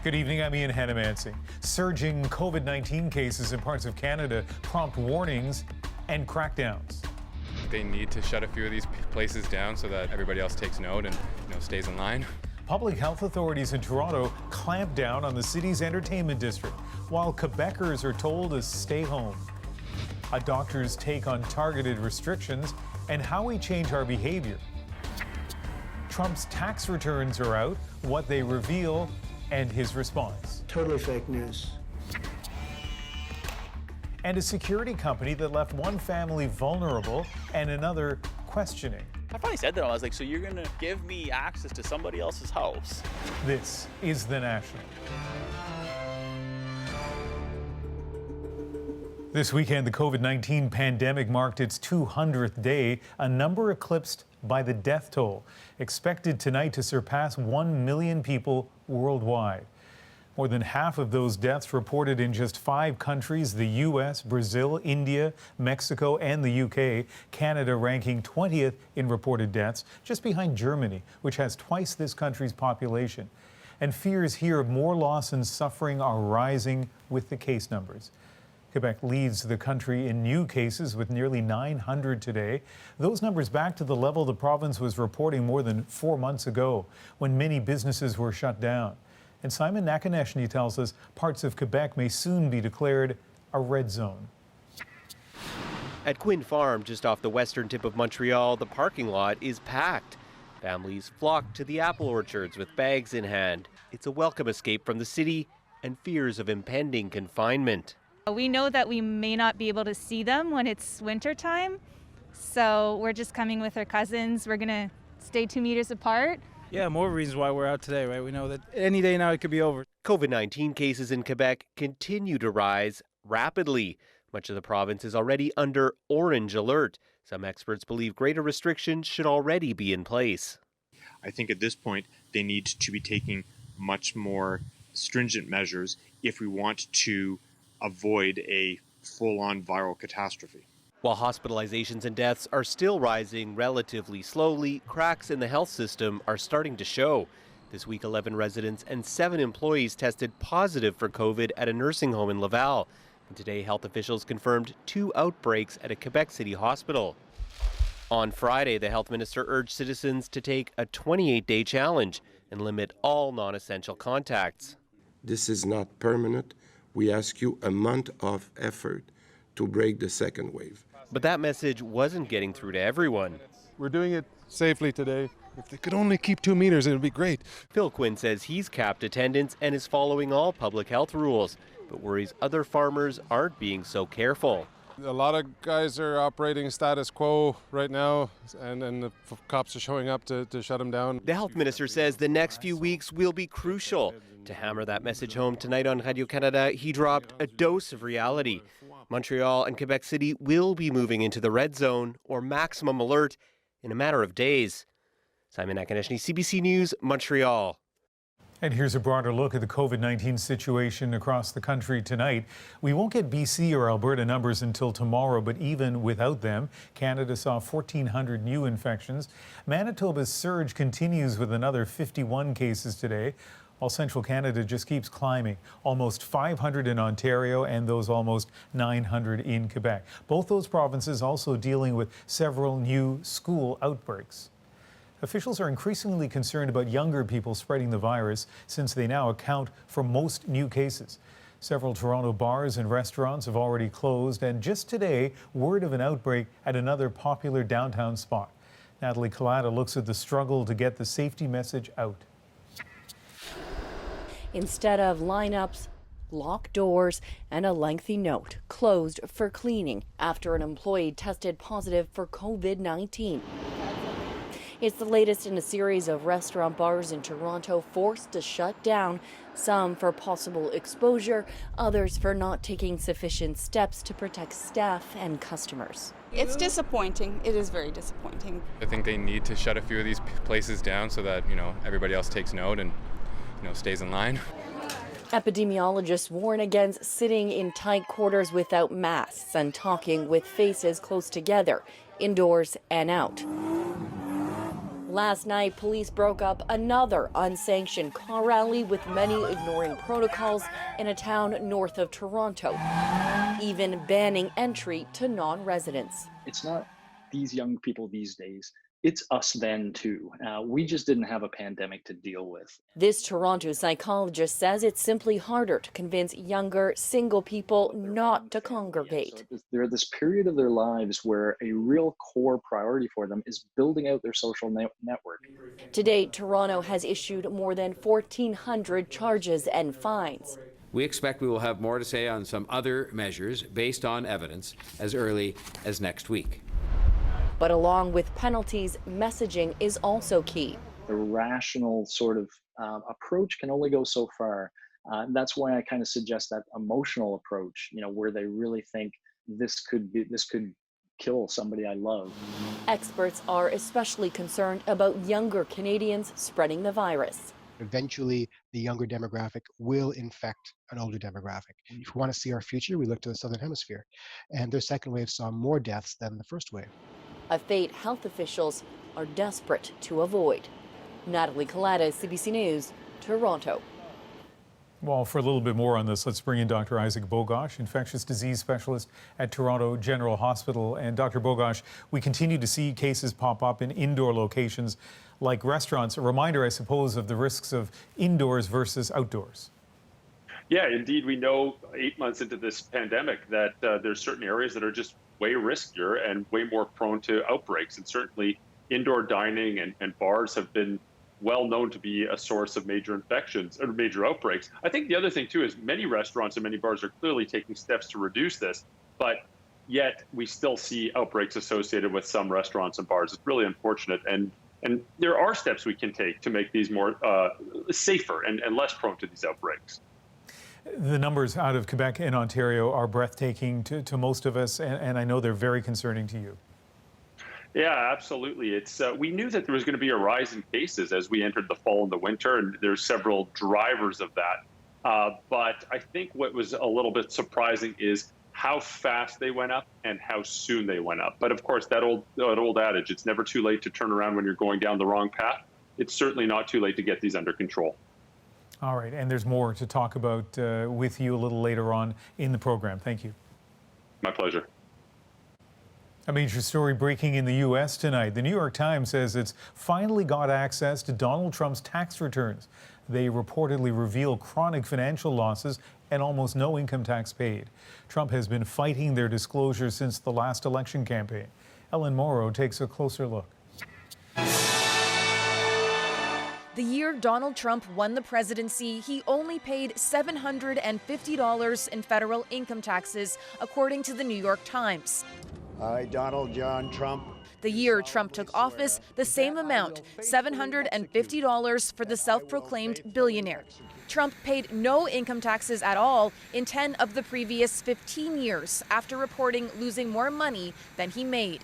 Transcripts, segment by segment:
Good evening, I'm Ian Hannamansing. Surging COVID-19 cases in parts of Canada prompt warnings and crackdowns. They need to shut a few of these places down so that everybody else takes note and stays in line. Public health authorities in Toronto clamp down on the city's entertainment district, while Quebecers are told to stay home. A doctor's take on targeted restrictions and how we change our behavior. Trump's tax returns are out, what they reveal, and his response. Totally fake news. And a security company that left one family vulnerable and another questioning. I finally said that. I was like, so you're going to give me access to somebody else's house? This is The National. This weekend, the COVID-19 pandemic marked its 200th day, a number eclipsed by the death toll, expected tonight to surpass 1 million people worldwide. More than half of those deaths reported in just 5 countries, the U.S., Brazil, India, Mexico, and the U.K., Canada ranking 20th in reported deaths, just behind Germany, which has twice this country's population. And fears here of more loss and suffering are rising with the case numbers. Quebec leads the country in new cases with nearly 900 today. Those numbers back to the level the province was reporting more than 4 months ago, when many businesses were shut down. And Simon Nakaneshny tells us parts of Quebec may soon be declared a red zone. At Quinn Farm, just off the western tip of Montreal, the parking lot is packed. Families flock to the apple orchards with bags in hand. It's a welcome escape from the city and fears of impending confinement. We know that we may not be able to see them when it's wintertime, so we're just coming with our cousins. We're going to stay 2 meters apart. Yeah, more reasons why we're out today, right? We know that any day now it could be over. COVID-19 cases in Quebec continue to rise rapidly. Much of the province is already under orange alert. Some experts believe greater restrictions should already be in place. I think at this point they need to be taking much more stringent measures if we want to avoid a full-on viral catastrophe. While hospitalizations and deaths are still rising relatively slowly, cracks in the health system are starting to show. This week, 11 residents and 7 employees tested positive for COVID at a nursing home in Laval. And today, health officials confirmed 2 outbreaks at a Quebec City hospital. On Friday, the health minister urged citizens to take a 28-day challenge and limit all non-essential contacts. This is not permanent. We ask you a month of effort to break the second wave. But that message wasn't getting through to everyone. We're doing it safely today. If they could only keep 2 meters, it would be great. Phil Quinn says he's capped attendance and is following all public health rules, but worries other farmers aren't being so careful. A lot of guys are operating status quo right now, and the cops are showing up to shut them down. The health minister says the next few weeks will be crucial. To hammer that message home tonight on Radio-Canada, he dropped a dose of reality. Montreal and Quebec City will be moving into the red zone or maximum alert in a matter of days. Simon Nakaneshny, CBC News, Montreal. And here's a broader look at the COVID-19 situation across the country tonight. We won't get BC or Alberta numbers until tomorrow, but even without them, Canada saw 1,400 new infections. Manitoba's surge continues with another 51 cases today, while central Canada just keeps climbing. Almost 500 in Ontario and those almost 900 in Quebec. Both those provinces also dealing with several new school outbreaks. Officials are increasingly concerned about younger people spreading the virus since they now account for most new cases. Several Toronto bars and restaurants have already closed, and just today, word of an outbreak at another popular downtown spot. Natalie Collada looks at the struggle to get the safety message out. Instead of lineups, locked doors, and a lengthy note, closed for cleaning after an employee tested positive for COVID-19. It's the latest in a series of restaurant bars in Toronto forced to shut down, some for possible exposure, others for not taking sufficient steps to protect staff and customers. It's disappointing. It is very disappointing. I think they need to shut a few of these places down so that, everybody else takes note and, stays in line. Epidemiologists warn against sitting in tight quarters without masks and talking with faces close together, indoors and out. Last night, police broke up another unsanctioned car rally with many ignoring protocols in a town north of Toronto, even banning entry to non-residents. It's not these young people these days. It's us then too. We just didn't have a pandemic to deal with. This Toronto psychologist says it's simply harder to convince younger, single people not to congregate. They're at this period of their lives where a real core priority for them is building out their social network. To date, Toronto has issued more than 1,400 charges and fines. We expect we will have more to say on some other measures based on evidence as early as next week. But along with penalties, messaging is also key. The rational sort of approach can only go so far. That's why I kind of suggest that emotional approach, where they really think this could kill somebody I love. Experts are especially concerned about younger Canadians spreading the virus. Eventually, the younger demographic will infect an older demographic. If we want to see our future, we look to the Southern Hemisphere. And their second wave saw more deaths than the first wave. A fate health officials are desperate to avoid. Natalie Collada, CBC News, Toronto. Well, for a little bit more on this, let's bring in Dr. Isaac Bogoch, infectious disease specialist at Toronto General Hospital. And Dr. Bogoch, we continue to see cases pop up in indoor locations like restaurants. A reminder, I suppose, of the risks of indoors versus outdoors. Yeah, indeed. We know 8 months into this pandemic that there's certain areas that are just way riskier and way more prone to outbreaks. And certainly indoor dining and bars have been well known to be a source of major infections or major outbreaks. I think the other thing, too, is many restaurants and many bars are clearly taking steps to reduce this, but yet we still see outbreaks associated with some restaurants and bars. It's really unfortunate. And there are steps we can take to make these more safer and less prone to these outbreaks. The numbers out of Quebec and Ontario are breathtaking to most of us, and I know they're very concerning to you. Yeah, absolutely. It's we knew that there was going to be a rise in cases as we entered the fall and the winter, and there's several drivers of that. But I think what was a little bit surprising is how fast they went up and how soon they went up. But of course, that old adage, it's never too late to turn around when you're going down the wrong path. It's certainly not too late to get these under control. All right, and there's more to talk about with you a little later on in the program. Thank you. My pleasure. A major story breaking in the U.S. tonight. The New York Times says it's finally got access to Donald Trump's tax returns. They reportedly reveal chronic financial losses and almost no income tax paid. Trump has been fighting their disclosure since the last election campaign. Ellen Morrow takes a closer look. The year Donald Trump won the presidency, he only paid $750 in federal income taxes, according to the New York Times. I, Donald John Trump. The year Trump took office, the same amount, $750 for the self-proclaimed billionaire. Trump paid no income taxes at all in 10 of the previous 15 years after reporting losing more money than he made.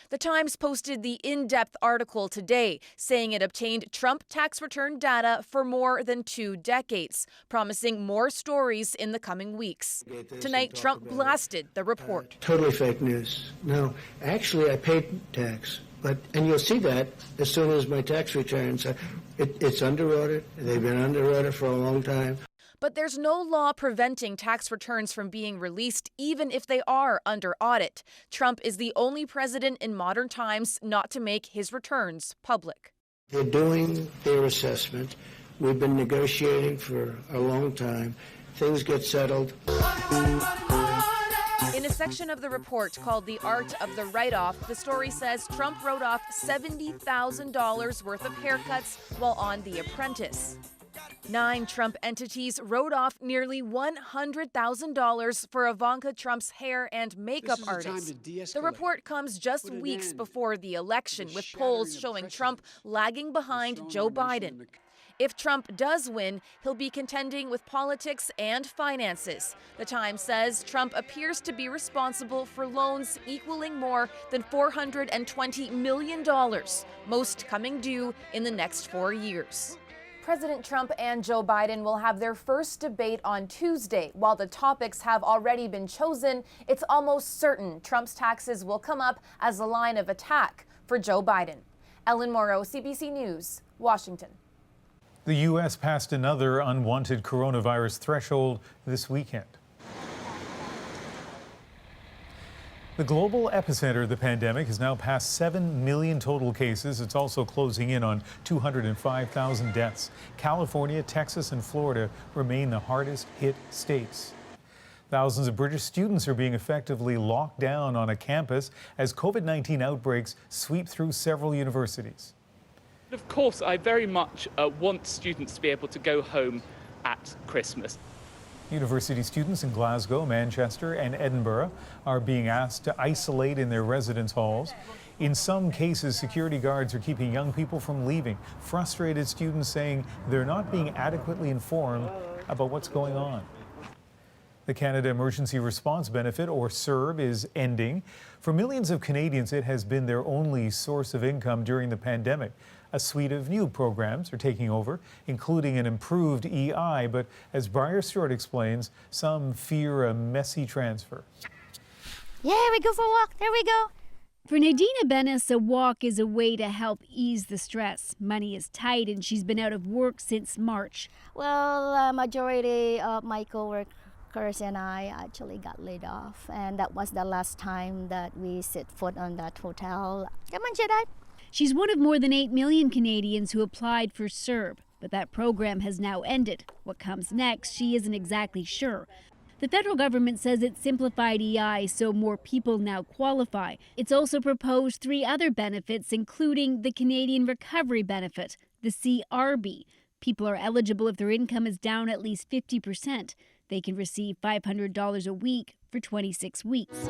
The Times posted the in-depth article today, saying it obtained Trump tax return data for more than 2 decades, promising more stories in the coming weeks. Tonight, Trump blasted the report. Totally fake news. No, actually, I paid tax, and you'll see that as soon as my tax returns. It's under audit. They've been under audit for a long time. But there's no law preventing tax returns from being released, even if they are under audit. Trump is the only president in modern times not to make his returns public. They're doing their assessment. We've been negotiating for a long time. Things get settled. In a section of the report called The Art of the Write-Off, the story says Trump wrote off $70,000 worth of haircuts while on The Apprentice. 9 Trump entities wrote off nearly $100,000 for Ivanka Trump's hair and makeup artist. The report comes just weeks before the election, with polls showing Trump lagging behind Joe Biden. If Trump does win, he'll be contending with politics and finances. The Times says Trump appears to be responsible for loans equaling more than $420 million, most coming due in the next 4 years. President Trump and Joe Biden will have their first debate on Tuesday. While the topics have already been chosen, it's almost certain Trump's taxes will come up as a line of attack for Joe Biden. Ellen Morrow, CBC News, Washington. The U.S. passed another unwanted coronavirus threshold this weekend. The global epicenter of the pandemic has now passed 7 million total cases. It's also closing in on 205,000 deaths. California, Texas, and Florida remain the hardest hit states. Thousands of British students are being effectively locked down on a campus as COVID-19 outbreaks sweep through several universities. Of course, I very much want students to be able to go home at Christmas. University students in Glasgow, Manchester, and Edinburgh are being asked to isolate in their residence halls. In some cases, security guards are keeping young people from leaving. Frustrated students saying they're not being adequately informed about what's going on. The Canada Emergency Response Benefit, or CERB, is ending. For millions of Canadians, it has been their only source of income during the pandemic. A suite of new programs are taking over, including an improved EI, but as Briar Stewart explains, some fear a messy transfer. Yeah, we go for a walk. There we go. For Nadina Bennis, a walk is a way to help ease the stress. Money is tight and she's been out of work since March. Well, majority of my coworkers and I actually got laid off, and that was the last time that we set foot on that hotel. Come on, Jedi. She's one of more than 8 million Canadians who applied for CERB, but that program has now ended. What comes next, she isn't exactly sure. The federal government says it's simplified EI so more people now qualify. It's also proposed 3 other benefits, including the Canadian Recovery Benefit, the CRB. People are eligible if their income is down at least 50%. They can receive $500 a week for 26 weeks.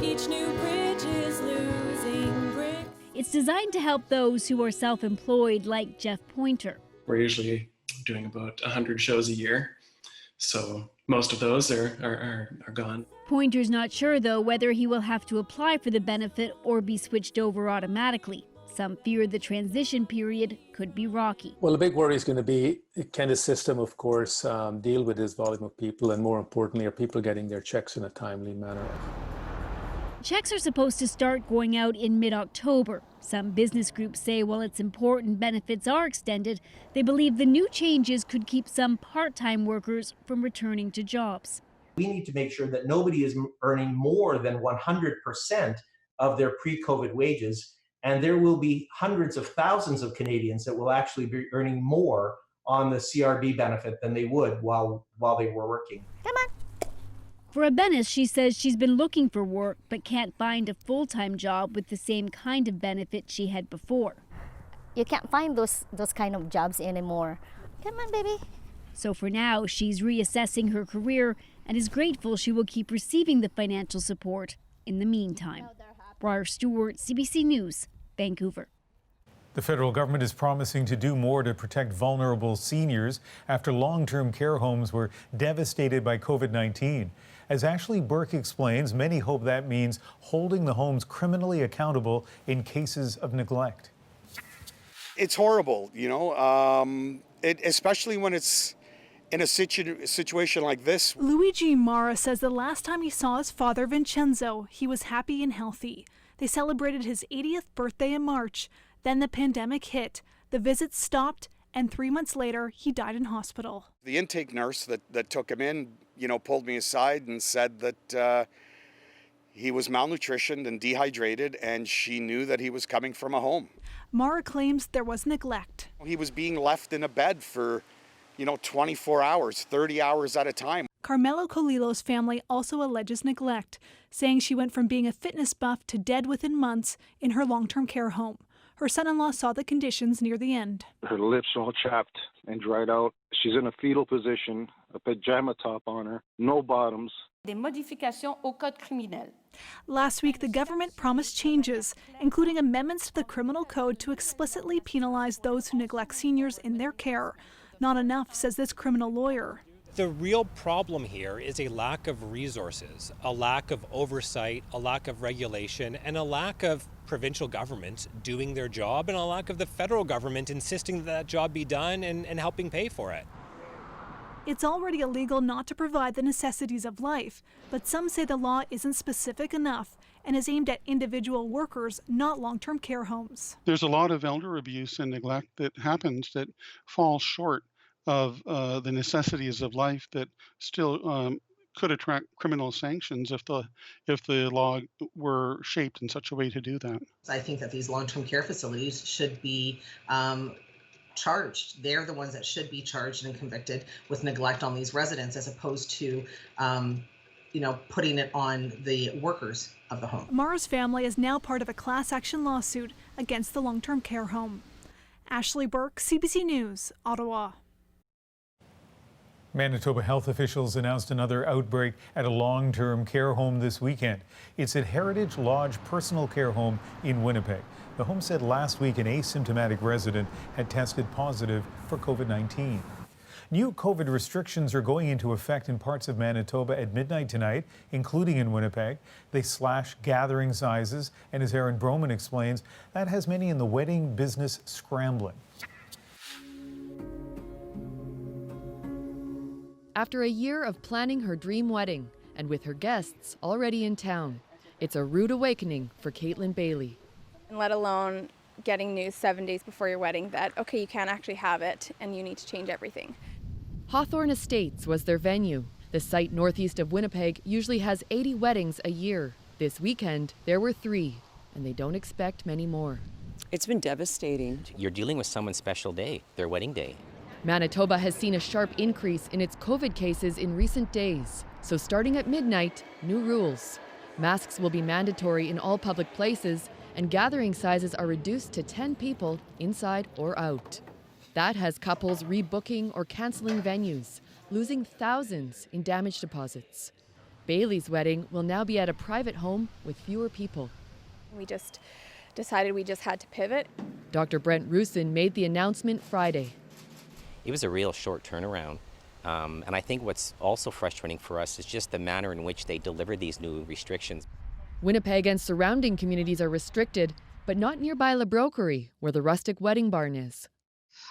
Each new bridge is losing bricks. It's designed to help those who are self-employed, like Jeff Pointer. We're usually doing about 100 shows a year, so most of those are gone. Pointer's not sure, though, whether he will have to apply for the benefit or be switched over automatically. Some fear the transition period could be rocky. Well, the big worry is going to be, can the system, of course, deal with this volume of people, and more importantly, are people getting their checks in a timely manner? Checks are supposed to start going out in mid-October. Some business groups say while it's important benefits are extended, they believe the new changes could keep some part-time workers from returning to jobs. We need to make sure that nobody is earning more than 100% of their pre-COVID wages, and there will be hundreds of thousands of Canadians that will actually be earning more on the CRB benefit than they would while they were working. Come on. For a Bennis, she says she's been looking for work but can't find a full-time job with the same kind of benefit she had before. You can't find those kind of jobs anymore. Come on, baby. So for now, she's reassessing her career and is grateful she will keep receiving the financial support in the meantime. Briar Stewart, CBC News, Vancouver. The federal government is promising to do more to protect vulnerable seniors after long-term care homes were devastated by COVID-19. As Ashley Burke explains, many hope that means holding the homes criminally accountable in cases of neglect. It's horrible, you know, especially when it's in a situation like this. Luigi Mara says the last time he saw his father, Vincenzo, he was happy and healthy. They celebrated his 80th birthday in March. Then the pandemic hit. The visits stopped, and 3 months later, he died in hospital. The intake nurse that took him in, you know, pulled me aside and said that he was malnutritioned and dehydrated, and she knew that he was coming from a home. Mara claims there was neglect. He was being left in a bed for, 24 hours, 30 hours at a time. Carmelo Colilo's family also alleges neglect, saying she went from being a fitness buff to dead within months in her long-term care home. Her son-in-law saw the conditions near the end. Her lips all chapped and dried out. She's in a fetal position, a pajama top on her, no bottoms. Des modifications au code criminel. Last week, the government promised changes, including amendments to the criminal code to explicitly penalize those who neglect seniors in their care. Not enough, says this criminal lawyer. The real problem here is a lack of resources, a lack of oversight, a lack of regulation, and a lack of provincial governments doing their job, and a lack of the federal government insisting that job be done and helping pay for it. It's already illegal not to provide the necessities of life, but some say the law isn't specific enough and is aimed at individual workers, not long-term care homes. There's a lot of elder abuse and neglect that happens that falls short of the necessities of life that still could attract criminal sanctions if the law were shaped in such a way to do that. I think that these long-term care facilities should be charged. They're the ones that should be charged and convicted with neglect on these residents, as opposed to putting it on the workers of the home. Mara's family is now part of a class action lawsuit against the long-term care home. Ashley Burke, CBC News, Ottawa. Manitoba health officials announced another outbreak at a long-term care home this weekend. It's at Heritage Lodge Personal Care Home in Winnipeg. The home said last week an asymptomatic resident had tested positive for COVID-19. New COVID restrictions are going into effect in parts of Manitoba at midnight tonight, including in Winnipeg. They slash gathering sizes, and as Aaron Broman explains, that has many in the wedding business scrambling. After a year of planning her dream wedding, and with her guests already in town, it's a rude awakening for Caitlin Bailey. Let alone getting news 7 days before your wedding that, okay, you can't actually have it and you need to change everything. Hawthorne Estates was their venue. The site northeast of Winnipeg usually has 80 weddings a year. This weekend, there were 3, and they don't expect many more. It's been devastating. You're dealing with someone's special day, their wedding day. Manitoba has seen a sharp increase in its COVID cases in recent days. So starting at midnight, new rules. Masks will be mandatory in all public places, and gathering sizes are reduced to 10 people, inside or out. That has couples rebooking or canceling venues, losing thousands in damage deposits. Bailey's wedding will now be at a private home with fewer people. We just decided we just had to pivot. Dr. Brent Rusin made the announcement Friday. It was a real short turnaround. And I think what's also frustrating for us is just the manner in which they deliver these new restrictions. Winnipeg and surrounding communities are restricted, but not nearby La Broquerie, where the rustic wedding barn is.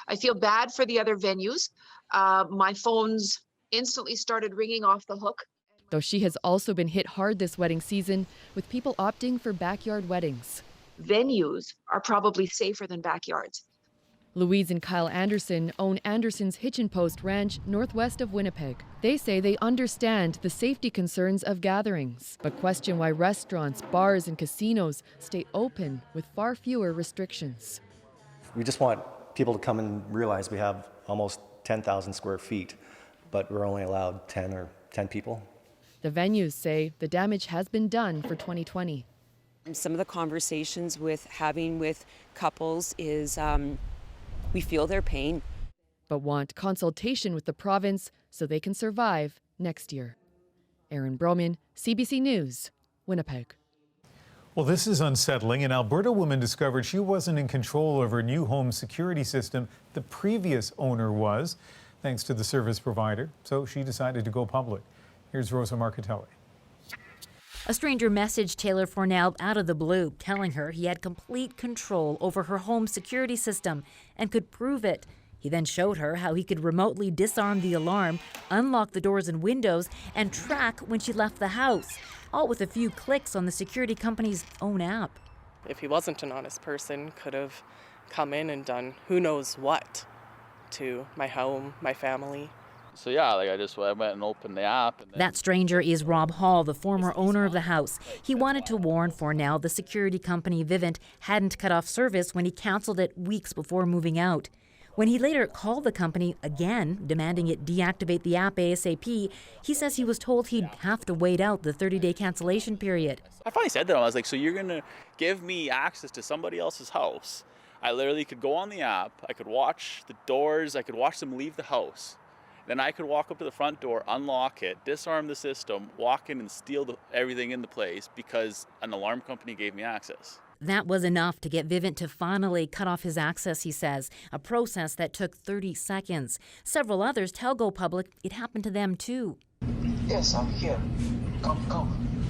I feel bad for the other venues. My phones instantly started ringing off the hook. Though she has also been hit hard this wedding season, with people opting for backyard weddings. Venues are probably safer than backyards. Louise and Kyle Anderson own Anderson's Hitchin Post Ranch northwest of Winnipeg. They say they understand the safety concerns of gatherings, but question why restaurants, bars, and casinos stay open with far fewer restrictions. We just want people to come and realize we have almost 10,000 square feet, but we're only allowed 10 people. The venues say the damage has been done for 2020. Some of the conversations with couples is we feel their pain. But want consultation with the province so they can survive next year. Aaron Broman, CBC News, Winnipeg. Well, this is unsettling. An Alberta woman discovered she wasn't in control of her new home security system. The previous owner was, thanks to the service provider. So she decided to go public. Here's Rosa Marcatelli. A stranger messaged Taylor Fornell out of the blue, telling her he had complete control over her home security system and could prove it. He then showed her how he could remotely disarm the alarm, unlock the doors and windows, and track when she left the house, all with a few clicks on the security company's own app. If he wasn't an honest person, could have come in and done who knows what to my home, my family. So yeah, I went and opened the app. That stranger is Rob Hall, the former owner of the house. He wanted to warn Fornell the security company Vivint hadn't cut off service when he canceled it weeks before moving out. When he later called the company again, demanding it deactivate the app ASAP, he says he was told he'd have to wait out the 30-day cancellation period. I finally said to him, I was like, so you're going to give me access to somebody else's house? I literally could go on the app, I could watch the doors, I could watch them leave the house. Then I could walk up to the front door, unlock it, disarm the system, walk in and steal everything in the place because an alarm company gave me access. That was enough to get Vivint to finally cut off his access, he says, a process that took 30 seconds. Several others tell Go Public it happened to them too. Yes, I'm here. Come.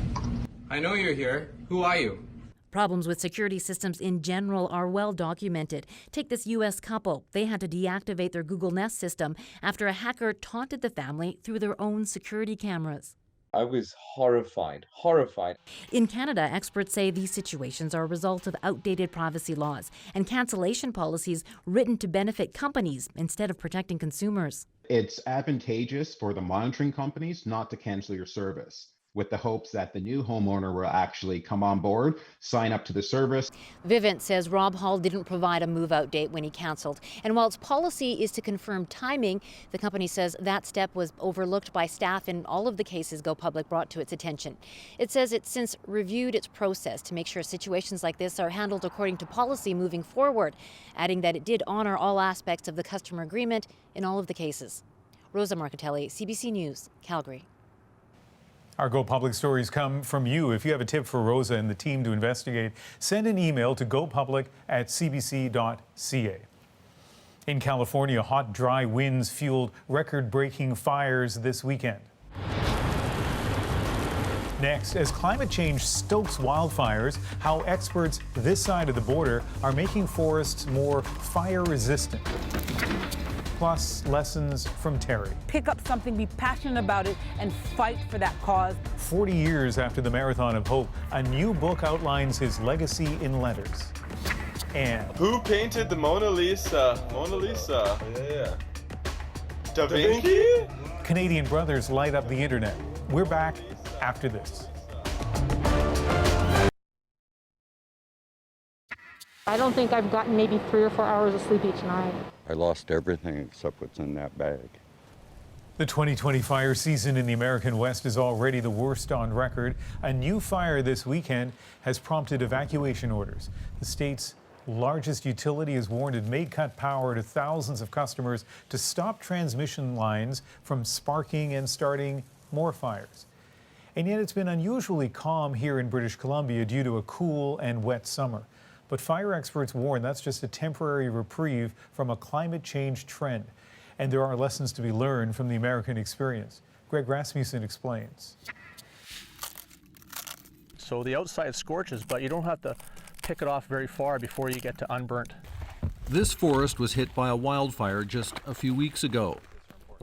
I know you're here. Who are you? Problems with security systems in general are well documented. Take this U.S. couple. They had to deactivate their Google Nest system after a hacker taunted the family through their own security cameras. I was horrified. In Canada, experts say these situations are a result of outdated privacy laws and cancellation policies written to benefit companies instead of protecting consumers. It's advantageous for the monitoring companies not to cancel your service, with the hopes that the new homeowner will actually come on board, sign up to the service. Vivint says Rob Hall didn't provide a move-out date when he cancelled. And while its policy is to confirm timing, the company says that step was overlooked by staff in all of the cases Go Public brought to its attention. It says it's since reviewed its process to make sure situations like this are handled according to policy moving forward, adding that it did honor all aspects of the customer agreement in all of the cases. Rosa Marcatelli, CBC News, Calgary. Our Go Public stories come from you. If you have a tip for Rosa and the team to investigate, send an email to gopublic@cbc.ca. In California, hot, dry winds fueled record-breaking fires this weekend. Next, as climate change stokes wildfires, how experts this side of the border are making forests more fire-resistant. Plus, lessons from Terry. Pick up something, be passionate about it, and fight for that cause. 40 years after the Marathon of Hope, a new book outlines his legacy in letters. And who painted the Mona Lisa? Yeah. Da Vinci? Canadian brothers light up the internet. We're back after this. I don't think I've gotten maybe 3 or 4 hours of sleep each night. I lost everything except what's in that bag. The 2020 fire season in the American West is already the worst on record. A new fire this weekend has prompted evacuation orders. The state's largest utility has warned it may cut power to thousands of customers to stop transmission lines from sparking and starting more fires. And yet it's been unusually calm here in British Columbia due to a cool and wet summer. But fire experts warn that's just a temporary reprieve from a climate change trend. And there are lessons to be learned from the American experience. Greg Rasmussen explains. So the outside scorches, but you don't have to pick it off very far before you get to unburnt. This forest was hit by a wildfire just a few weeks ago.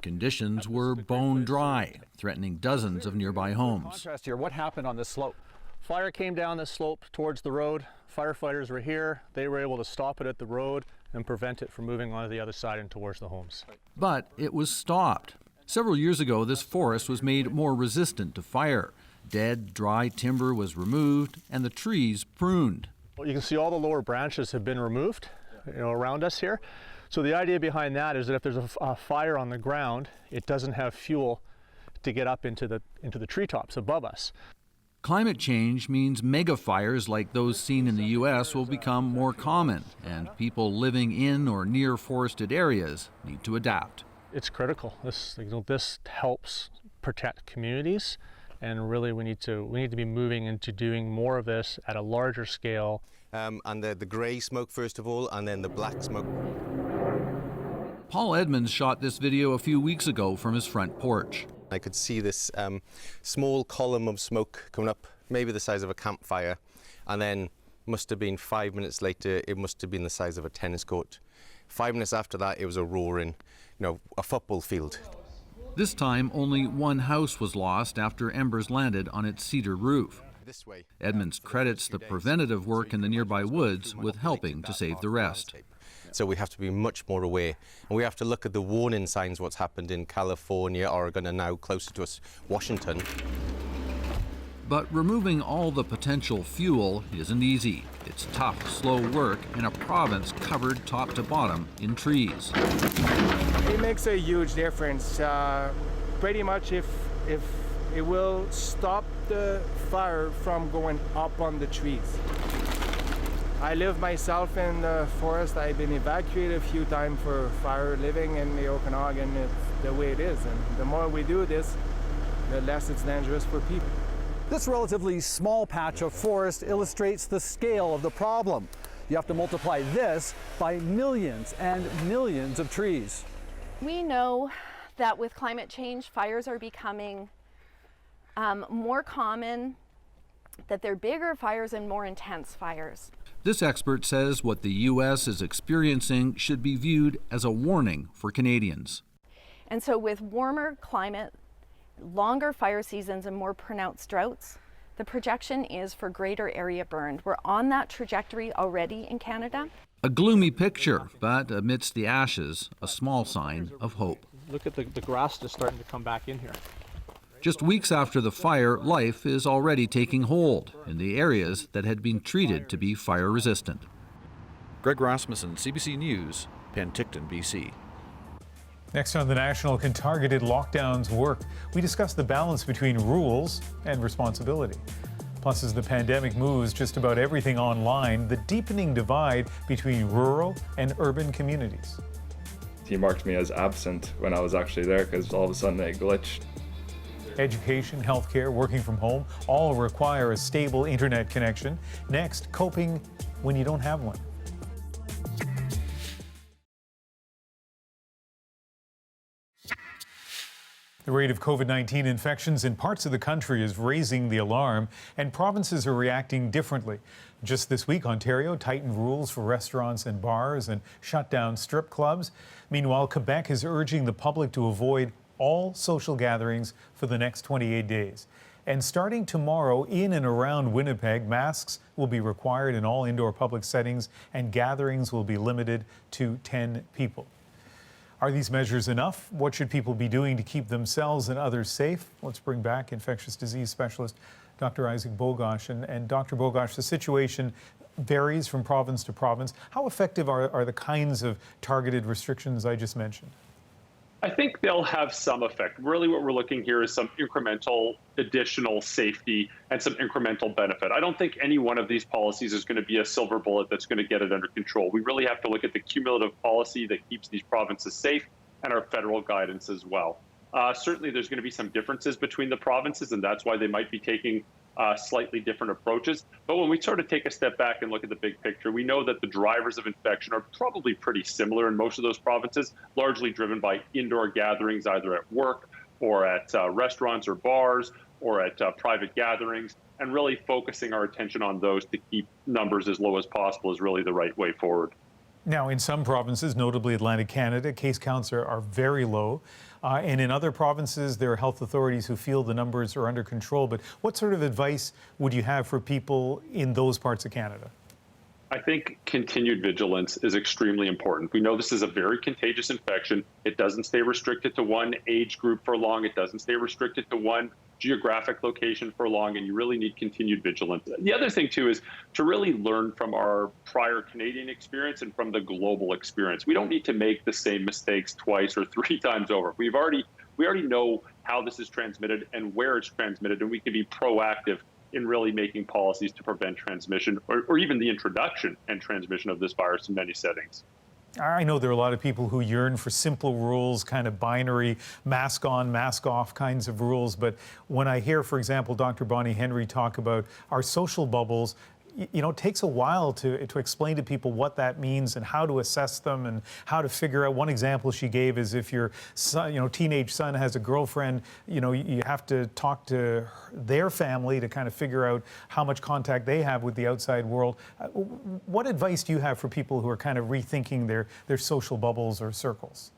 Conditions were bone dry, threatening dozens of nearby homes. Contrast here, what happened on this slope? Fire came down this slope towards the road. Firefighters were here. They were able to stop it at the road and prevent it from moving onto the other side and towards the homes. But it was stopped. Several years ago, this forest was made more resistant to fire. Dead, dry timber was removed and the trees pruned. Well, you can see all the lower branches have been removed, around us here. So the idea behind that is that if there's a fire on the ground, it doesn't have fuel to get up into the treetops above us. Climate change means mega fires like those seen in the U.S. will become more common, and people living in or near forested areas need to adapt. It's critical. This helps protect communities, and really we need to be moving into doing more of this at a larger scale. And the grey smoke first of all, and then the black smoke. Paul Edmonds shot this video a few weeks ago from his front porch. I could see this small column of smoke coming up, maybe the size of a campfire, and then must have been 5 minutes later, it must have been the size of a tennis court. 5 minutes after that, it was a roaring, a football field. This time, only one house was lost after embers landed on its cedar roof. Edmonds credits the preventative work in the nearby woods with helping to save the rest. So we have to be much more aware, and we have to look at the warning signs, what's happened in California, Oregon, and now closer to us, Washington. But removing all the potential fuel isn't easy. It's tough, slow work in a province covered top to bottom in trees. It makes a huge difference. Pretty much if it will stop the fire from going up on the trees. I live myself in the forest. I've been evacuated a few times for fire. Living in the Okanagan, it's the way it is. And the more we do this, the less it's dangerous for people. This relatively small patch of forest illustrates the scale of the problem. You have to multiply this by millions and millions of trees. We know that with climate change, fires are becoming more common, that they're bigger fires and more intense fires. This expert says what the U.S. is experiencing should be viewed as a warning for Canadians. And so with warmer climate longer fire seasons and more pronounced droughts, the projection is for greater area burned. We're on that trajectory already in Canada. A gloomy picture, but amidst the ashes, a small sign of hope. Look at the grass just starting to come back in here. Just weeks after the fire, life is already taking hold in the areas that had been treated to be fire resistant. Greg Rasmussen, CBC News, Penticton, BC. Next on The National, can targeted lockdowns work? We discuss the balance between rules and responsibility. Plus, as the pandemic moves just about everything online, the deepening divide between rural and urban communities. He marked me as absent when I was actually there because all of a sudden it glitched. Education, healthcare, working from home all require a stable internet connection. Next, coping when you don't have one. The rate of COVID-19 infections in parts of the country is raising the alarm, and provinces are reacting differently. Just this week, Ontario tightened rules for restaurants and bars and shut down strip clubs. Meanwhile, Quebec is urging the public to avoid all social gatherings for the next 28 days. And starting tomorrow, in and around Winnipeg, masks will be required in all indoor public settings, and gatherings will be limited to 10 people. Are these measures enough? What should people be doing to keep themselves and others safe? Let's bring back infectious disease specialist Dr. Isaac Bogoch. And Dr. Bogoch, the situation varies from province to province. How effective are the kinds of targeted restrictions I just mentioned? I think they'll have some effect. Really what we're looking here is some incremental additional safety and some incremental benefit. I don't think any one of these policies is going to be a silver bullet that's going to get it under control. We really have to look at the cumulative policy that keeps these provinces safe and our federal guidance as well. Certainly there's going to be some differences between the provinces, and that's why they might be taking slightly different approaches. But when we sort of take a step back and look at the big picture, we know that the drivers of infection are probably pretty similar in most of those provinces, largely driven by indoor gatherings, either at work or at restaurants or bars or at private gatherings, and really focusing our attention on those to keep numbers as low as possible is really the right way forward. Now, in some provinces, notably Atlantic Canada, case counts are very low. And in other provinces, there are health authorities who feel the numbers are under control. But what sort of advice would you have for people in those parts of Canada? I think continued vigilance is extremely important. We know this is a very contagious infection. It doesn't stay restricted to one age group for long. It doesn't stay restricted to one geographic location for long, and you really need continued vigilance. The other thing, too, is to really learn from our prior Canadian experience and from the global experience. We don't need to make the same mistakes twice or three times over. We already know how this is transmitted and where it's transmitted, and we can be proactive in really making policies to prevent transmission or even the introduction and transmission of this virus in many settings. I know there are a lot of people who yearn for simple rules, kind of binary, mask on, mask off kinds of rules. But when I hear, for example, Dr. Bonnie Henry talk about our social bubbles, you know, it takes a while to explain to people what that means and how to assess them and how to figure out. One example she gave is if your son, teenage son has a girlfriend, you have to talk to their family to kind of figure out how much contact they have with the outside world. What advice do you have for people who are kind of rethinking their social bubbles or circles?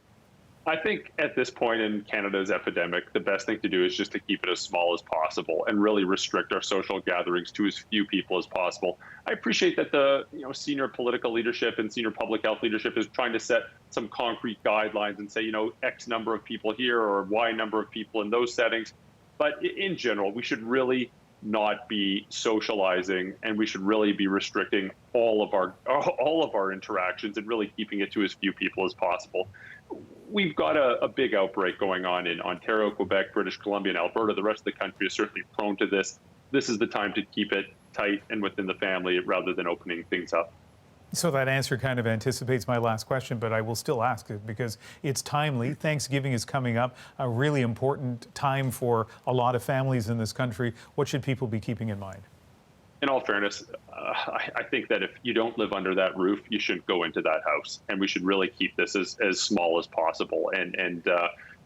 I think at this point in Canada's epidemic, the best thing to do is just to keep it as small as possible and really restrict our social gatherings to as few people as possible. I appreciate that the senior political leadership and senior public health leadership is trying to set some concrete guidelines and say, X number of people here or Y number of people in those settings. But in general, we should really not be socializing, and we should really be restricting all of our interactions and really keeping it to as few people as possible. We've got a big outbreak going on in Ontario, Quebec, British Columbia, and Alberta. The rest of the country is certainly prone to this. This is the time to keep it tight and within the family rather than opening things up. So that answer kind of anticipates my last question, but I will still ask it because it's timely. Thanksgiving is coming up, a really important time for a lot of families in this country. What should people be keeping in mind? In all fairness, I think that if you don't live under that roof, you shouldn't go into that house. And we should really keep this as small as possible. And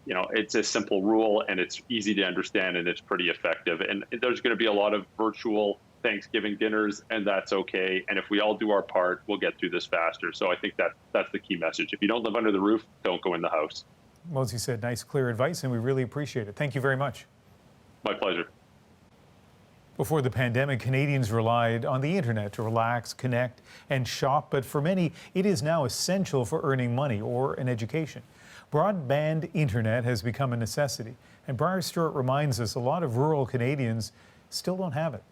it's a simple rule, and it's easy to understand, and it's pretty effective. And there's going to be a lot of virtual Thanksgiving dinners, and that's okay. And if we all do our part, we'll get through this faster. So I think that's the key message. If you don't live under the roof, don't go in the house. Mosey said, nice, clear advice, and we really appreciate it. Thank you very much. My pleasure. Before the pandemic, Canadians relied on the internet to relax, connect, and shop, but for many, it is now essential for earning money or an education. Broadband internet has become a necessity, and Briar Stewart reminds us a lot of rural Canadians still don't have it.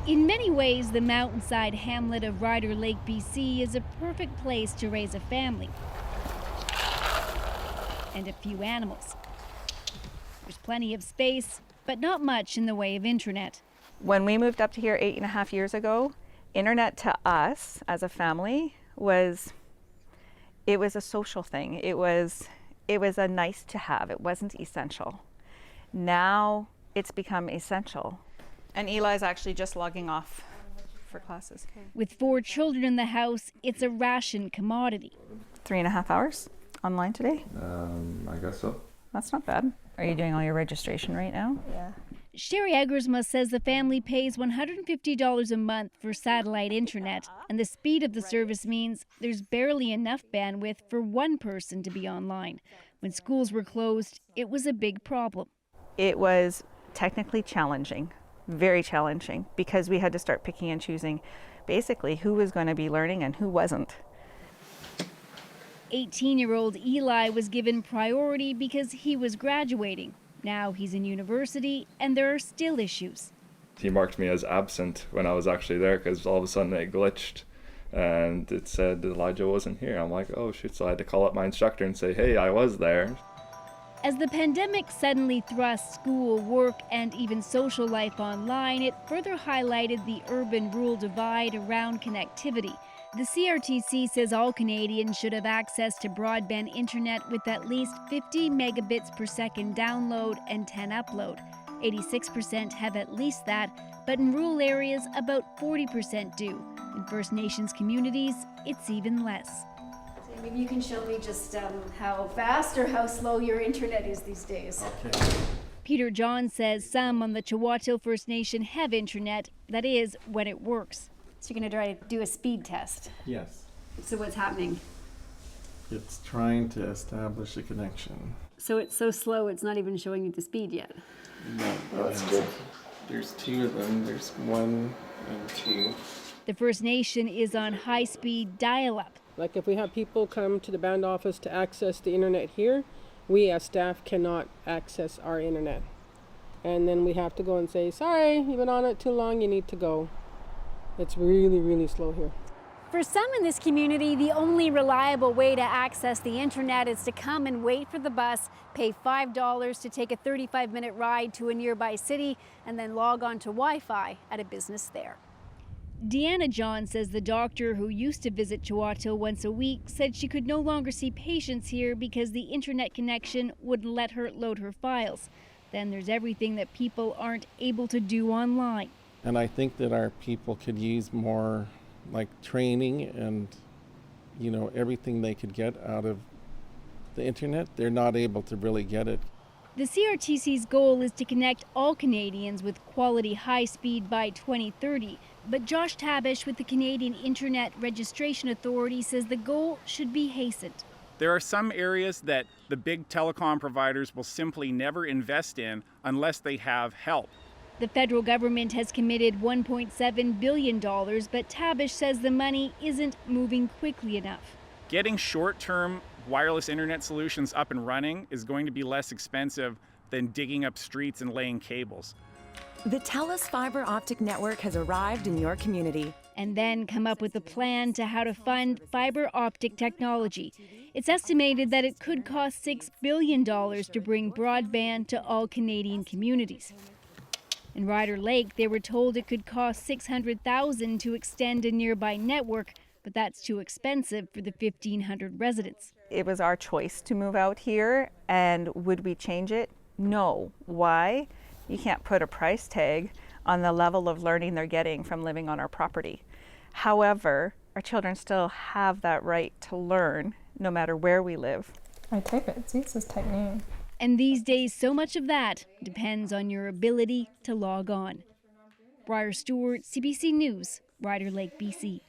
In many ways, the mountainside hamlet of Ryder Lake, BC is a perfect place to raise a family and a few animals. There's plenty of space, but not much in the way of internet. When we moved up to here 8.5 years ago, internet to us as a family was a social thing. It was a nice to have. It wasn't essential. Now it's become essential. And Eli's actually just logging off for classes. With 4 children in the house, it's a ration commodity. 3.5 hours online today? I guess so. That's not bad. Are you doing all your registration right now? Yeah. Sherry Eggersma says the family pays $150 a month for satellite internet, and the speed of the service means there's barely enough bandwidth for one person to be online. When schools were closed, it was a big problem. It was technically challenging, very challenging, because we had to start picking and choosing basically who was going to be learning and who wasn't. 18-year-old Eli was given priority because he was graduating. Now he's in university, and there are still issues. He marked me as absent when I was actually there because all of a sudden it glitched and it said Elijah wasn't here. I'm like, oh shit, so I had to call up my instructor and say, hey, I was there. As the pandemic suddenly thrust school, work, and even social life online, it further highlighted the urban-rural divide around connectivity. The CRTC says all Canadians should have access to broadband internet with at least 50 megabits per second download and 10 upload. 86% have at least that, but in rural areas, about 40% do. In First Nations communities, it's even less. Maybe you can show me just how fast or how slow your internet is these days. Okay. Peter John says some on the Chihuahua First Nation have internet, that is, when it works. So you're going to try to do a speed test? Yes. So what's happening? It's trying to establish a connection. So it's so slow it's not even showing you the speed yet? No, that's good. There's 2 of them. There's 1 and 2. The First Nation is on high-speed dial-up. Like if we have people come to the band office to access the internet here, we as staff cannot access our internet. And then we have to go and say, sorry, you've been on it too long, you need to go. It's really, really slow here. For some in this community, the only reliable way to access the internet is to come and wait for the bus, pay $5 to take a 35-minute ride to a nearby city, and then log on to Wi-Fi at a business there. Deanna John says the doctor who used to visit Chihuahua once a week said she could no longer see patients here because the internet connection wouldn't let her load her files. Then there's everything that people aren't able to do online. And I think that our people could use more like training and, everything they could get out of the internet. They're not able to really get it. The CRTC's goal is to connect all Canadians with quality high speed by 2030. But Josh Tabish with the Canadian Internet Registration Authority says the goal should be hastened. There are some areas that the big telecom providers will simply never invest in unless they have help. The federal government has committed $1.7 billion, but Tabish says the money isn't moving quickly enough. Getting short-term wireless internet solutions up and running is going to be less expensive than digging up streets and laying cables. The TELUS fiber optic network has arrived in your community. And then come up with a plan to how to fund fiber optic technology. It's estimated that it could cost $6 billion to bring broadband to all Canadian communities. In Ryder Lake, they were told it could cost $600,000 to extend a nearby network, but that's too expensive for the 1,500 residents. It was our choice to move out here, and would we change it? No. Why? You can't put a price tag on the level of learning they're getting from living on our property. However, our children still have that right to learn no matter where we live. I type it. See, it says type name. And these days, so much of that depends on your ability to log on. Briar Stewart, CBC News, Ryder Lake, BC.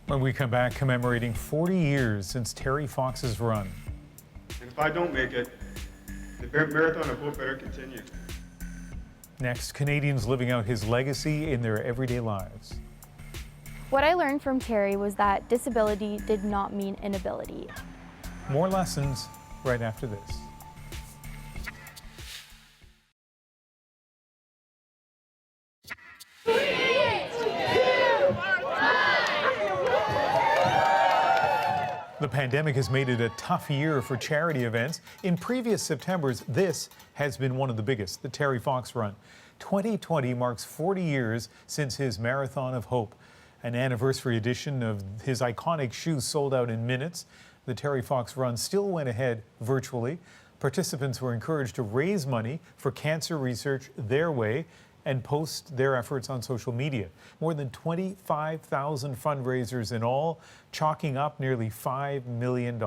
When we come back, commemorating 40 years since Terry Fox's run. And if I don't make it, the Marathon of Hope better continue. Next, Canadians living out his legacy in their everyday lives. What I learned from Terry was that disability did not mean inability. More lessons right after this. The pandemic has made it a tough year for charity events. In previous Septembers, this has been one of the biggest, the Terry Fox Run. 2020 marks 40 years since his Marathon of Hope. An anniversary edition of his iconic shoes sold out in minutes. The Terry Fox Run still went ahead virtually. Participants were encouraged to raise money for cancer research their way and post their efforts on social media. More than 25,000 fundraisers in all, chalking up nearly $5 million.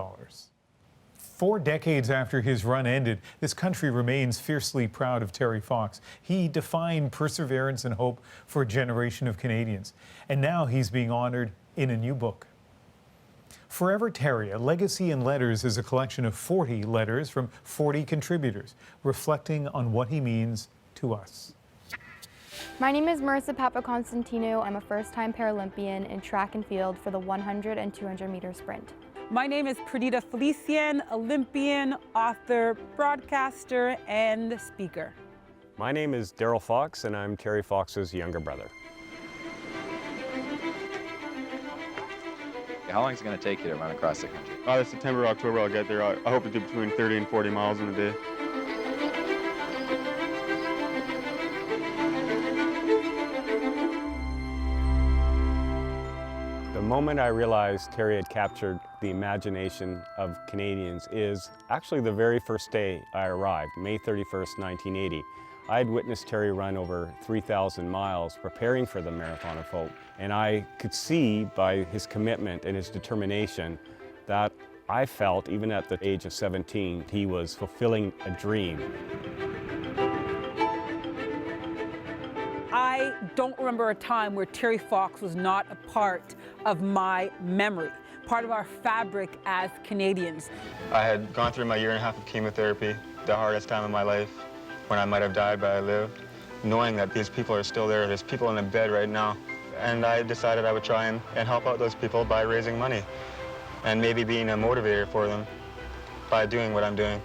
4 decades after his run ended, this country remains fiercely proud of Terry Fox. He defined perseverance and hope for a generation of Canadians. And now he's being honored in a new book. Forever Terry, A Legacy in Letters is a collection of 40 letters from 40 contributors, reflecting on what he means to us. My name is Marissa Papaconstantino. I'm a first-time Paralympian in track and field for the 100 and 200 meter sprint. My name is Perdita Felician, Olympian, author, broadcaster, and speaker. My name is Daryl Fox, and I'm Terry Fox's younger brother. How long is it going to take you to run across the country? This September, October, I'll get there. I hope to do between 30 and 40 miles in a day. The moment I realized Terry had captured the imagination of Canadians is actually the very first day I arrived, May 31st, 1980. I had witnessed Terry run over 3,000 miles preparing for the Marathon of Hope, and I could see by his commitment and his determination that I felt, even at the age of 17, he was fulfilling a dream. I don't remember a time where Terry Fox was not a part of my memory, part of our fabric as Canadians. I had gone through my 1.5 years of chemotherapy, the hardest time of my life, when I might have died, but I lived, knowing that these people are still there. There's people in a bed right now. And I decided I would try and help out those people by raising money and maybe being a motivator for them by doing what I'm doing.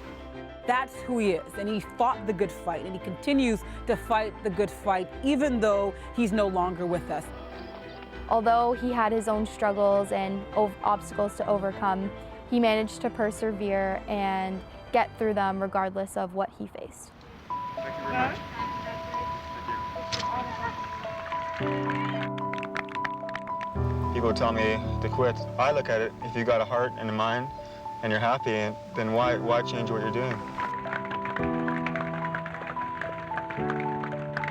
That's who he is, and he fought the good fight, and he continues to fight the good fight, even though he's no longer with us. Although he had his own struggles and obstacles to overcome, he managed to persevere and get through them regardless of what he faced. Thank you very much. People tell me to quit. I look at it, if you got a heart and a mind and you're happy, then why change what you're doing?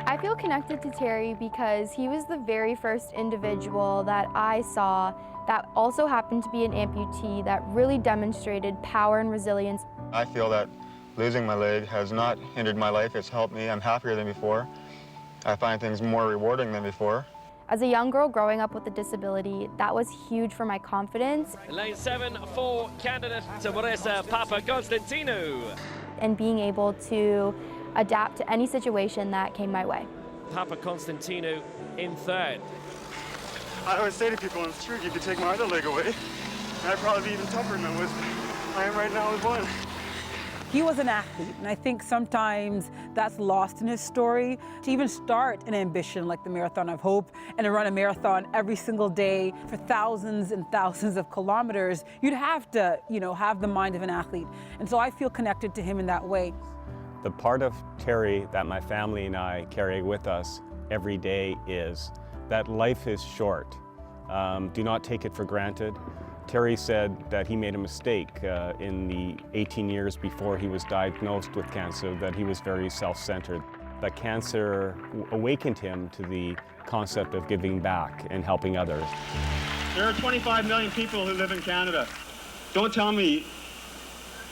I feel connected to Terry because he was the very first individual that I saw that also happened to be an amputee that really demonstrated power and resilience. I feel that losing my leg has not hindered my life. It's helped me. I'm happier than before. I find things more rewarding than before. As a young girl growing up with a disability, that was huge for my confidence. Lane 7 for candidate to Marissa Papaconstantino. And being able to adapt to any situation that came my way. Papaconstantino in third. I always say to people on the street, you could take my other leg away, and I'd probably be even tougher than I am right now with one. He was an athlete, and I think sometimes that's lost in his story. To even start an ambition like the Marathon of Hope and to run a marathon every single day for thousands and thousands of kilometers, you'd have to, have the mind of an athlete. And so I feel connected to him in that way. The part of Terry that my family and I carry with us every day is that life is short. Do not take it for granted. Terry said that he made a mistake in the 18 years before he was diagnosed with cancer, that he was very self-centered. That cancer awakened him to the concept of giving back and helping others. There are 25 million people who live in Canada. Don't tell me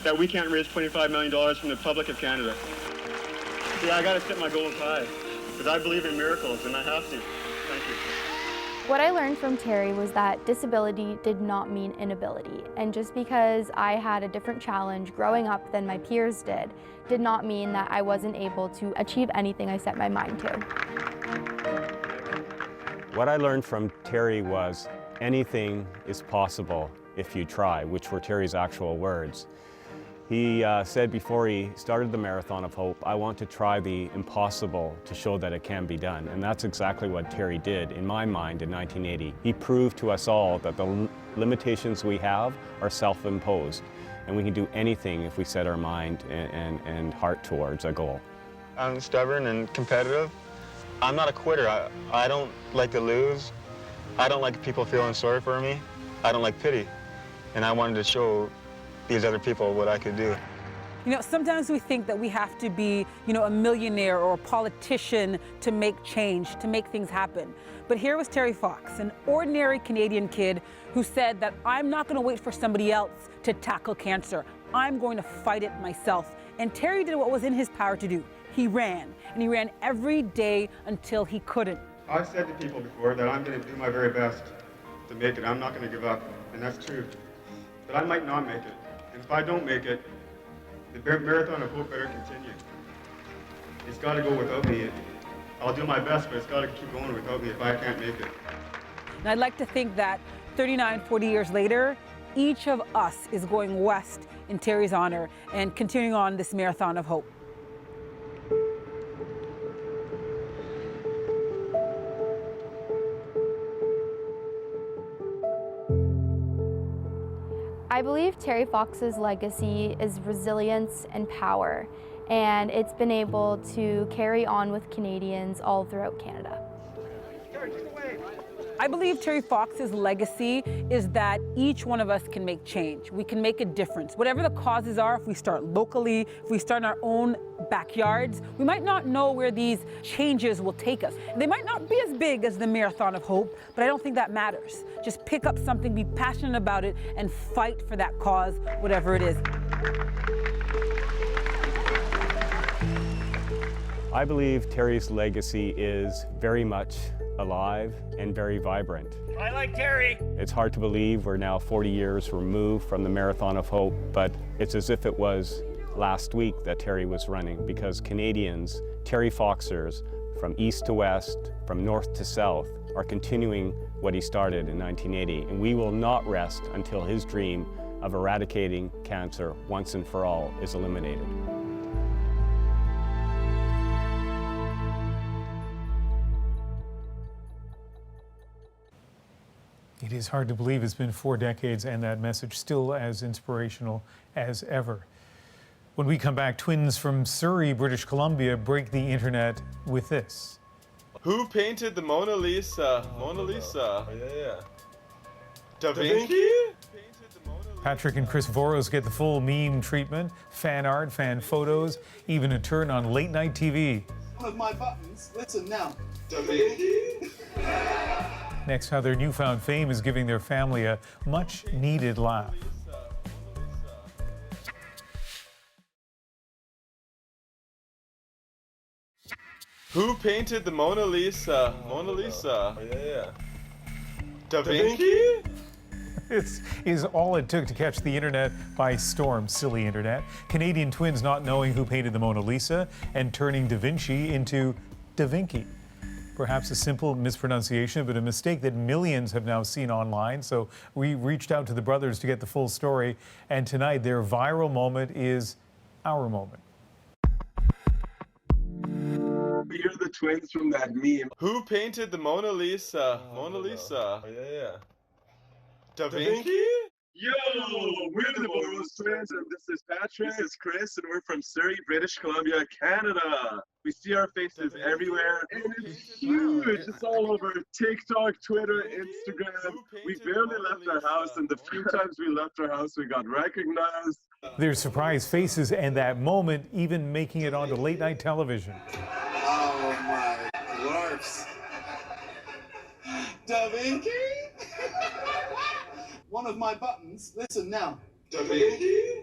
that we can't raise $25 million from the public of Canada. See, I gotta set my goals high, because I believe in miracles, and I have to. Thank you. What I learned from Terry was that disability did not mean inability, and just because I had a different challenge growing up than my peers did not mean that I wasn't able to achieve anything I set my mind to. What I learned from Terry was anything is possible if you try, which were Terry's actual words. He said before he started the Marathon of Hope, I want to try the impossible to show that it can be done. And that's exactly what Terry did, in my mind, in 1980. He proved to us all that the limitations we have are self-imposed, and we can do anything if we set our mind and heart towards a goal. I'm stubborn and competitive. I'm not a quitter. I don't like to lose. I don't like people feeling sorry for me. I don't like pity. And I wanted to show these other people what I could do. You know, sometimes we think that we have to be, a millionaire or a politician to make change, to make things happen. But here was Terry Fox, an ordinary Canadian kid who said that I'm not going to wait for somebody else to tackle cancer. I'm going to fight it myself. And Terry did what was in his power to do. He ran, and he ran every day until he couldn't. I've said to people before that I'm going to do my very best to make it. I'm not going to give up, and that's true. But I might not make it. And if I don't make it, the Marathon of Hope better continue. It's got to go without me. I'll do my best, but it's got to keep going without me if I can't make it. And I'd like to think that 39, 40 years later, each of us is going west in Terry's honor and continuing on this Marathon of Hope. I believe Terry Fox's legacy is resilience and power, and it's been able to carry on with Canadians all throughout Canada. I believe Terry Fox's legacy is that each one of us can make change. We can make a difference. Whatever the causes are, if we start locally, if we start in our own backyards, we might not know where these changes will take us. They might not be as big as the Marathon of Hope, but I don't think that matters. Just pick up something, be passionate about it, and fight for that cause, whatever it is. I believe Terry's legacy is very much alive and very vibrant. I like Terry. It's hard to believe we're now 40 years removed from the Marathon of Hope, but it's as if it was last week that Terry was running, because Canadians, Terry Foxers, from east to west, from north to south, are continuing what he started in 1980, and we will not rest until his dream of eradicating cancer once and for all is eliminated. It is hard to believe it's been 4 decades and that message still as inspirational as ever. When we come back, twins from Surrey, British Columbia break the internet with this. Who painted the Mona Lisa? Mona Lisa. Yeah. Da Vinci? Patrick and Chris Voros get the full meme treatment, fan art, fan photos, even a turn on late night TV. One of my buttons, listen now. Da Vinci? Next, how their newfound fame is giving their family a much-needed laugh. Who painted the Mona Lisa? Mona Lisa. Yeah. Da Vinci? This is all it took to catch the internet by storm, silly internet. Canadian twins not knowing who painted the Mona Lisa and turning Da Vinci into Da Vinci. Perhaps a simple mispronunciation, but a mistake that millions have now seen online. So we reached out to the brothers to get the full story. And tonight, their viral moment is our moment. You're the twins from that meme. Who painted the Mona Lisa? Mona Lisa. Yeah. Da Vinci? Yo, we're the Bogoch twins, and this is Patrick. This is Chris, and we're from Surrey, British Columbia, Canada. We see our faces everywhere, and it's huge. It's all over TikTok, Twitter, Instagram. We barely left our house, and the few times we left our house, we got recognized. Their surprise faces and that moment even making it onto late night television. Oh my dwarfs. Da Vinci? One of my buttons, listen now. Da Vinci?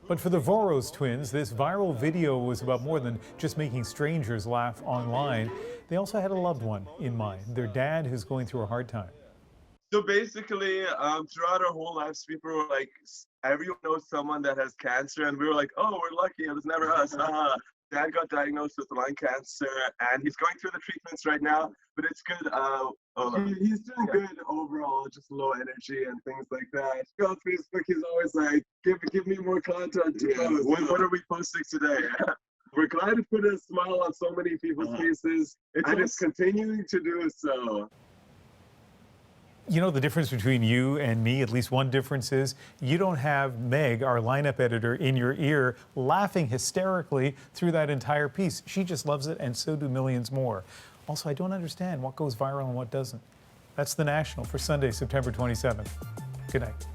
But for the Voros twins, this viral video was about more than just making strangers laugh online. They also had a loved one in mind, their dad who's going through a hard time. So basically, throughout our whole lives, people were like, everyone knows someone that has cancer, and we were like, oh, we're lucky, it was never us. Dad got diagnosed with lung cancer, and he's going through the treatments right now, but it's good. He's doing good overall, just low energy and things like that. On Facebook, he's always like, give me more content to post. What are we posting today? We're glad to put a smile on so many people's faces, and it's continuing to do so. You know the difference between you and me, at least one difference is you don't have Meg, our lineup editor, in your ear laughing hysterically through that entire piece. She just loves it, and so do millions more. Also, I don't understand what goes viral and what doesn't. That's The National for Sunday, September 27th. Good night.